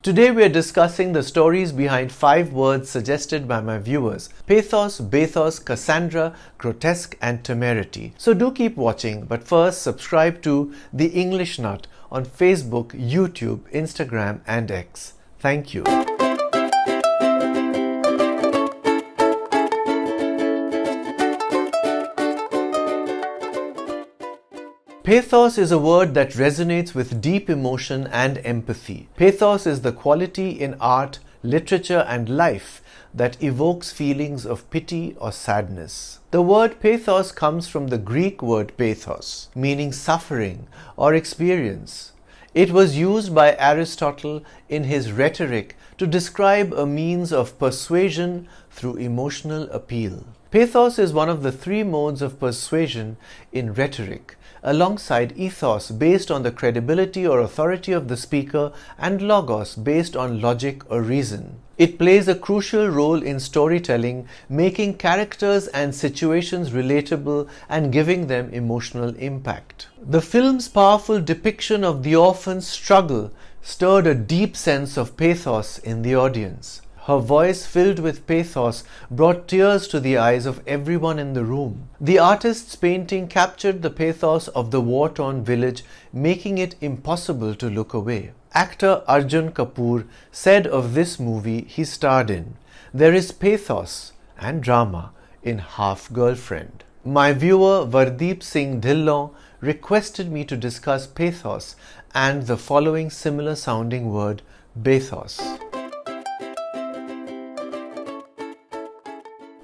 Today we are discussing the stories behind 5 words suggested by my viewers: Pathos, Bathos, Cassandra, Grotesque and Temerity. So do keep watching, but first subscribe to The English Nut on Facebook, YouTube, Instagram and X. Thank you. Pathos is a word that resonates with deep emotion and empathy. Pathos is the quality in art, literature and life that evokes feelings of pity or sadness. The word pathos comes from the Greek word pathos, meaning suffering or experience. It was used by Aristotle in his Rhetoric to describe a means of persuasion through emotional appeal. Pathos is one of the 3 modes of persuasion in rhetoric, alongside ethos based on the credibility or authority of the speaker and logos based on logic or reason. It plays a crucial role in storytelling, making characters and situations relatable and giving them emotional impact. The film's powerful depiction of the orphan's struggle stirred a deep sense of pathos in the audience. Her voice, filled with pathos, brought tears to the eyes of everyone in the room. The artist's painting captured the pathos of the war-torn village, making it impossible to look away. Actor Arjun Kapoor said of this movie he starred in, "There is pathos and drama in Half Girlfriend." My viewer Vardeep Singh Dhillon requested me to discuss pathos and the following similar sounding word, bathos.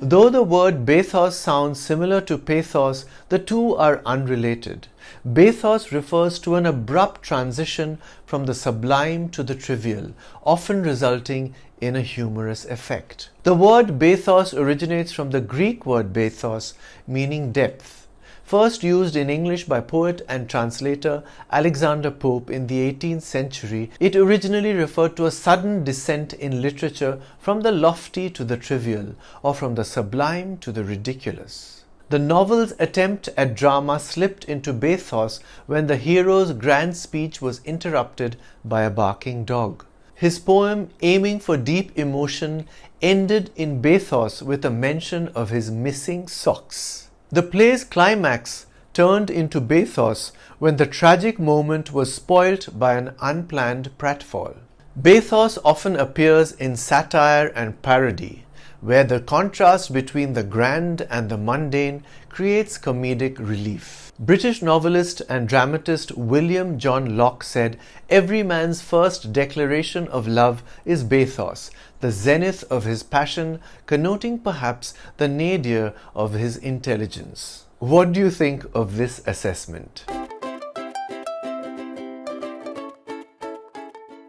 Though the word bathos sounds similar to pathos, the two are unrelated. Bathos refers to an abrupt transition from the sublime to the trivial, often resulting in a humorous effect. The word bathos originates from the Greek word bathos, meaning depth. First used in English by poet and translator Alexander Pope in the 18th century, it originally referred to a sudden descent in literature from the lofty to the trivial, or from the sublime to the ridiculous. The novel's attempt at drama slipped into bathos when the hero's grand speech was interrupted by a barking dog. His poem, aiming for deep emotion, ended in bathos with a mention of his missing socks. The play's climax turned into bathos when the tragic moment was spoilt by an unplanned pratfall. Bathos often appears in satire and parody, where the contrast between the grand and the mundane creates comedic relief. British novelist and dramatist William John Locke said, "Every man's first declaration of love is bathos, the zenith of his passion, connoting perhaps the nadir of his intelligence." What do you think of this assessment?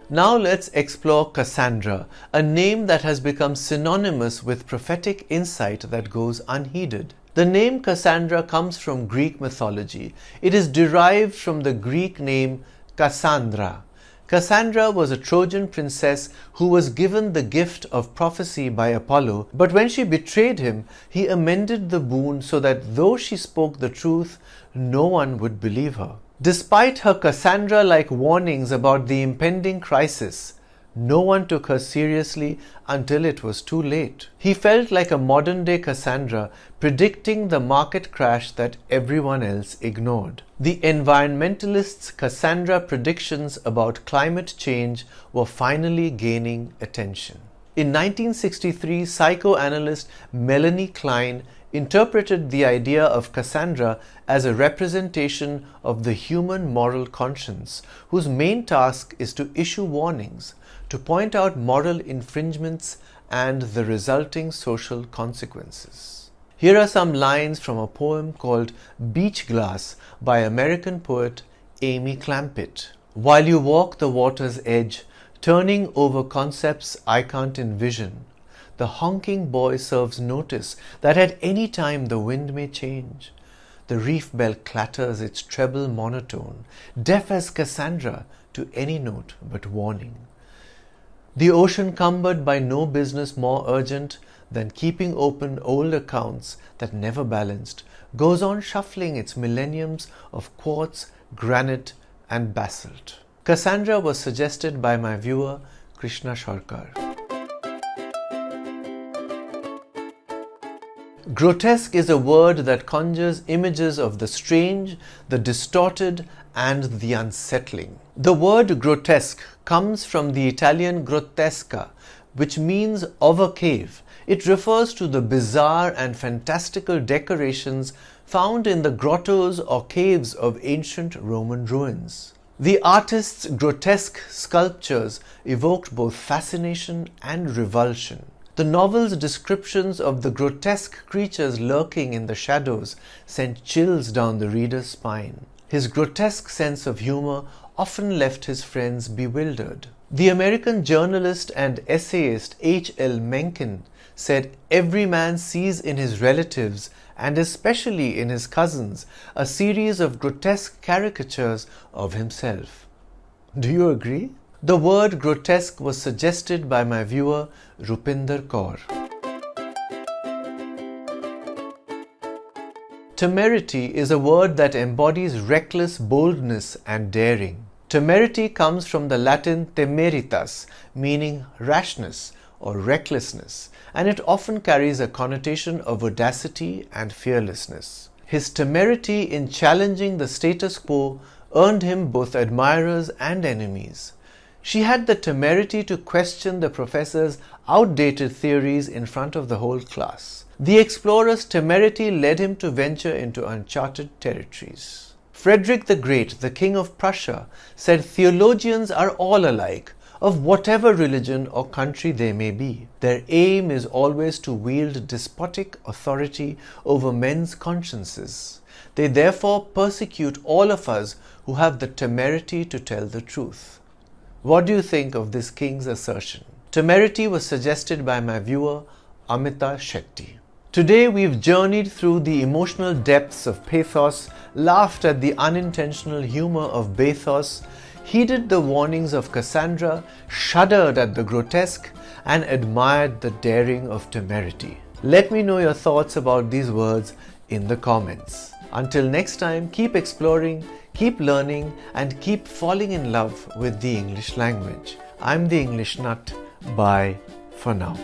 Now let's explore Cassandra, a name that has become synonymous with prophetic insight that goes unheeded. The name Cassandra comes from Greek mythology. It is derived from the Greek name Cassandra. Cassandra was a Trojan princess who was given the gift of prophecy by Apollo, but when she betrayed him, he amended the boon so that though she spoke the truth, no one would believe her. Despite her Cassandra-like warnings about the impending crisis, no one took her seriously until it was too late. He felt like a modern-day Cassandra, predicting the market crash that everyone else ignored. The environmentalists' Cassandra predictions about climate change were finally gaining attention. In 1963, psychoanalyst Melanie Klein interpreted the idea of Cassandra as a representation of the human moral conscience, whose main task is to issue warnings, to point out moral infringements and the resulting social consequences. Here are some lines from a poem called Beach Glass by American poet Amy Clampitt. "While you walk the water's edge, turning over concepts I can't envision, the honking boy serves notice that at any time the wind may change. The reef bell clatters its treble monotone, deaf as Cassandra to any note but warning. The ocean cumbered by no business more urgent than keeping open old accounts that never balanced, goes on shuffling its millenniums of quartz, granite and basalt." Cassandra was suggested by my viewer Krishna Sharkar. Grotesque is a word that conjures images of the strange, the distorted, and the unsettling. The word grotesque comes from the Italian grotesca, which means of a cave. It refers to the bizarre and fantastical decorations found in the grottos or caves of ancient Roman ruins. The artist's grotesque sculptures evoked both fascination and revulsion. The novel's descriptions of the grotesque creatures lurking in the shadows sent chills down the reader's spine. His grotesque sense of humor often left his friends bewildered. The American journalist and essayist H.L. Mencken said, "Every man sees in his relatives, and especially in his cousins, a series of grotesque caricatures of himself." Do you agree? The word grotesque was suggested by my viewer Rupinder Kaur. Temerity is a word that embodies reckless boldness and daring. Temerity comes from the Latin temeritas, meaning rashness or recklessness, and it often carries a connotation of audacity and fearlessness. His temerity in challenging the status quo earned him both admirers and enemies. She had the temerity to question the professor's outdated theories in front of the whole class. The explorer's temerity led him to venture into uncharted territories. Frederick the Great, the King of Prussia, said theologians are all alike, of whatever religion or country they may be. Their aim is always to wield despotic authority over men's consciences. They therefore persecute all of us who have the temerity to tell the truth. What do you think of this king's assertion? Temerity was suggested by my viewer Amita Shetty. Today we've journeyed through the emotional depths of Pathos, laughed at the unintentional humor of Bathos, heeded the warnings of Cassandra, shuddered at the grotesque, and admired the daring of Temerity. Let me know your thoughts about these words in the comments. Until next time, keep exploring, keep learning, and keep falling in love with the English language. I'm the English Nut. Bye for now.